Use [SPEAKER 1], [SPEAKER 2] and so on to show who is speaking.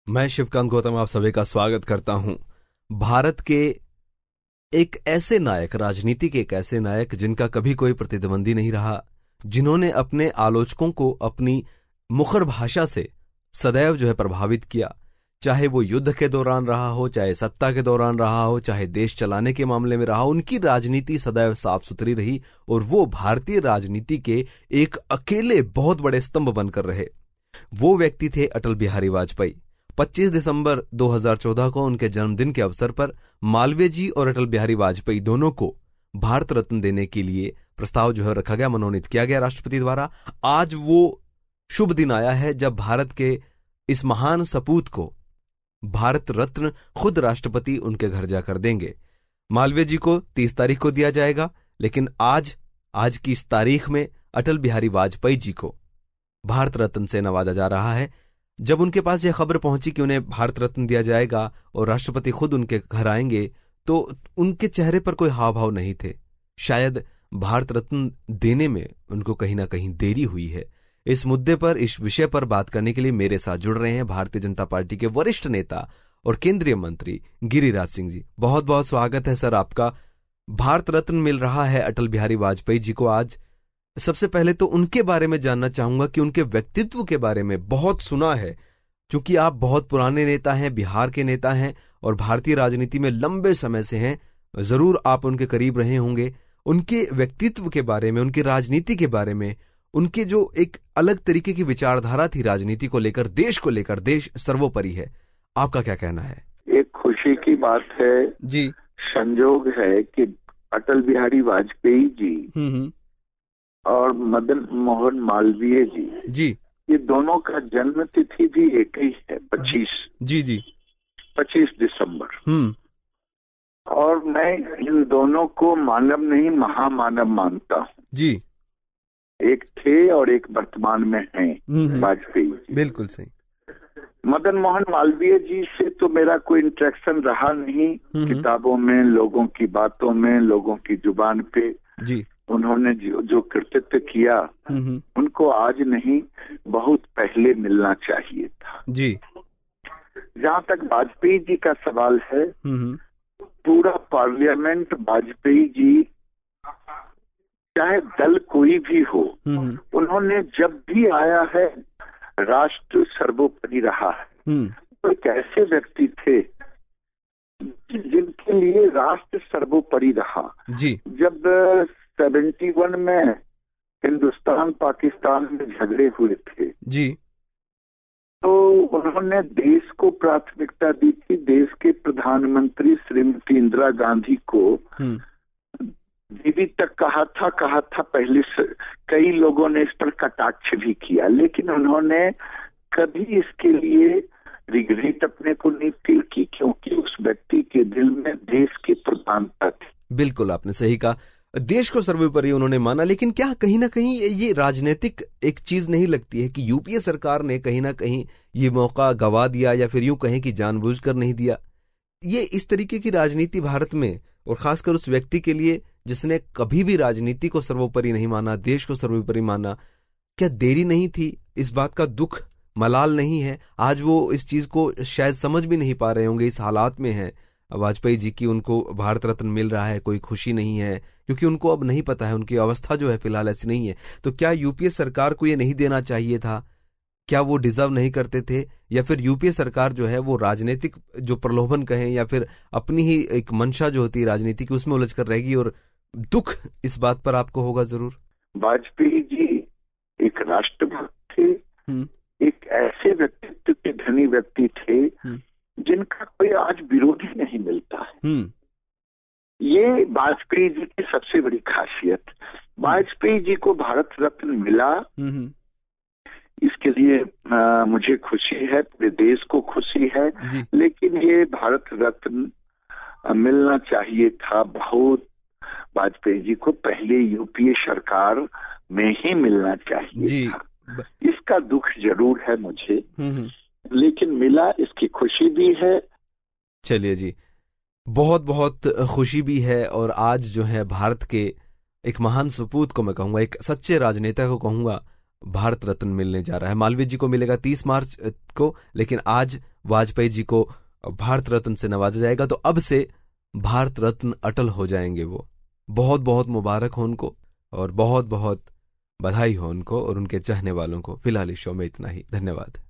[SPEAKER 1] मैं शिवकांत गौतम आप सभी का स्वागत करता हूं। भारत के एक ऐसे नायक, राजनीति के एक ऐसे नायक जिनका कभी कोई प्रतिद्वंदी नहीं रहा, जिन्होंने अपने आलोचकों को अपनी मुखर भाषा से सदैव प्रभावित किया, चाहे वो युद्ध के दौरान रहा हो, चाहे सत्ता के दौरान रहा हो, चाहे देश चलाने के मामले में रहा हो, उनकी राजनीति सदैव साफ सुथरी रही और वो भारतीय राजनीति के एक अकेले बहुत बड़े स्तंभ बनकर रहे। वो व्यक्ति थे अटल बिहारी वाजपेयी। 25 दिसंबर 2014 को उनके जन्मदिन के अवसर पर मालवीय जी और अटल बिहारी वाजपेयी दोनों को भारत रत्न देने के लिए प्रस्ताव रखा गया, मनोनीत किया गया राष्ट्रपति द्वारा। आज वो शुभ दिन आया है जब भारत के इस महान सपूत को भारत रत्न खुद राष्ट्रपति उनके घर जाकर देंगे। मालवीय जी को 30 तारीख को दिया जाएगा, लेकिन आज की इस तारीख में अटल बिहारी वाजपेयी जी को भारत रत्न से नवाजा जा रहा है। जब उनके पास यह खबर पहुंची कि उन्हें भारत रत्न दिया जाएगा और राष्ट्रपति खुद उनके घर आएंगे, तो उनके चेहरे पर कोई हाव भाव नहीं थे। शायद भारत रत्न देने में उनको कहीं ना कहीं देरी हुई है। इस मुद्दे पर, इस विषय पर बात करने के लिए मेरे साथ जुड़ रहे हैं भारतीय जनता पार्टी के वरिष्ठ नेता और केंद्रीय मंत्री गिरिराज सिंह जी। बहुत बहुत स्वागत है सर आपका। भारत रत्न मिल रहा है अटल बिहारी वाजपेयी जी को आज। सबसे पहले तो उनके बारे में जानना चाहूंगा कि उनके व्यक्तित्व के बारे में बहुत सुना है, क्योंकि आप बहुत पुराने नेता हैं, बिहार के नेता हैं और भारतीय राजनीति में लंबे समय से हैं। जरूर आप उनके करीब रहे होंगे। उनके व्यक्तित्व के बारे में, उनकी राजनीति के बारे में, उनके जो एक अलग तरीके की विचारधारा थी राजनीति को लेकर, देश सर्वोपरि है, आपका क्या कहना है?
[SPEAKER 2] एक खुशी की बात है
[SPEAKER 1] जी,
[SPEAKER 2] संजोग है कि अटल बिहारी वाजपेयी जी और मदन मोहन मालवीय जी ये दोनों का जन्म तिथि भी एक ही है, 25 दिसंबर। और मैं इन दोनों को मानव नहीं महामानव मानता हूँ जी। एक थे और एक वर्तमान में हैं वाजपेयी जी।
[SPEAKER 1] बिल्कुल सही।
[SPEAKER 2] मदन मोहन मालवीय जी से तो मेरा कोई इंटरेक्शन रहा नहीं, किताबों में, लोगों की बातों में, लोगों की जुबान पे जी। उन्होंने जो कृतित्व किया उनको आज नहीं, बहुत पहले मिलना चाहिए था जी। जहाँ तक वाजपेयी जी का सवाल है, पूरा पार्लियामेंट वाजपेयी जी, चाहे दल कोई भी हो, उन्होंने जब भी आया है राष्ट्र सर्वोपरि रहा है। तो एक ऐसे व्यक्ति थे जिनके लिए राष्ट्र सर्वोपरि रहा जी। जब 71 में हिंदुस्तान पाकिस्तान में झगड़े हुए थे जी, तो उन्होंने देश को प्राथमिकता दी थी। देश के प्रधानमंत्री श्रीमती इंदिरा गांधी को दीदी तक कहा था पहले से। कई लोगों ने इस पर कटाक्ष भी किया, लेकिन उन्होंने कभी इसके लिए रिग्रेट अपने को नहीं फील की, क्योंकि उस व्यक्ति के दिल में देश की प्रधानता थी।
[SPEAKER 1] बिल्कुल, आपने सही कहा, देश को सर्वोपरि उन्होंने माना। लेकिन क्या कहीं ना कहीं ये राजनीतिक एक चीज नहीं लगती है कि यूपीए सरकार ने कहीं ना कहीं ये मौका गवा दिया, या फिर यूं कहें कि जानबूझकर नहीं दिया? ये इस तरीके की राजनीति भारत में, और खासकर उस व्यक्ति के लिए जिसने कभी भी राजनीति को सर्वोपरि नहीं माना, देश को सर्वोपरि माना, क्या देरी नहीं थी? इस बात का दुख, मलाल नहीं है? आज वो इस चीज को शायद समझ भी नहीं पा रहे होंगे, इस हालात में है वाजपेयी जी की उनको भारत रत्न मिल रहा है, कोई खुशी नहीं है, क्योंकि उनको अब नहीं पता है, उनकी अवस्था फिलहाल ऐसी नहीं है। तो क्या यूपीए सरकार को ये नहीं देना चाहिए था? क्या वो डिजर्व नहीं करते थे? या फिर यूपीए सरकार वो राजनीतिक जो प्रलोभन कहें, या फिर अपनी ही एक मंशा जो होती है राजनीति की, उसमें उलझ कर रहेगी? और दुख इस बात पर आपको होगा जरूर।
[SPEAKER 2] वाजपेयी जी एक राष्ट्रभक्त थे, एक ऐसे व्यक्तित्व के धनी व्यक्ति थे जिनका कोई आज विरोधी नहीं मिलता है। ये वाजपेयी जी की सबसे बड़ी खासियत। वाजपेयी जी को भारत रत्न मिला, इसके लिए मुझे खुशी है, पूरे देश को खुशी है। लेकिन ये भारत रत्न मिलना चाहिए था बहुत वाजपेयी जी को, पहले यूपीए सरकार में ही मिलना चाहिए था। इसका दुख जरूर है मुझे, लेकिन मिला, इसकी खुशी भी है।
[SPEAKER 1] चलिए जी, बहुत बहुत खुशी भी है। और आज भारत के एक महान सपूत को मैं कहूंगा, एक सच्चे राजनेता को कहूंगा, भारत रत्न मिलने जा रहा है। मालवीय जी को मिलेगा 30 मार्च को, लेकिन आज वाजपेयी जी को भारत रत्न से नवाजा जाएगा, तो अब से भारत रत्न अटल हो जाएंगे वो। बहुत बहुत मुबारक हो उनको और बहुत बहुत बधाई हो उनको और उनके चाहने वालों को। फिलहाल इस शो में इतना ही, धन्यवाद।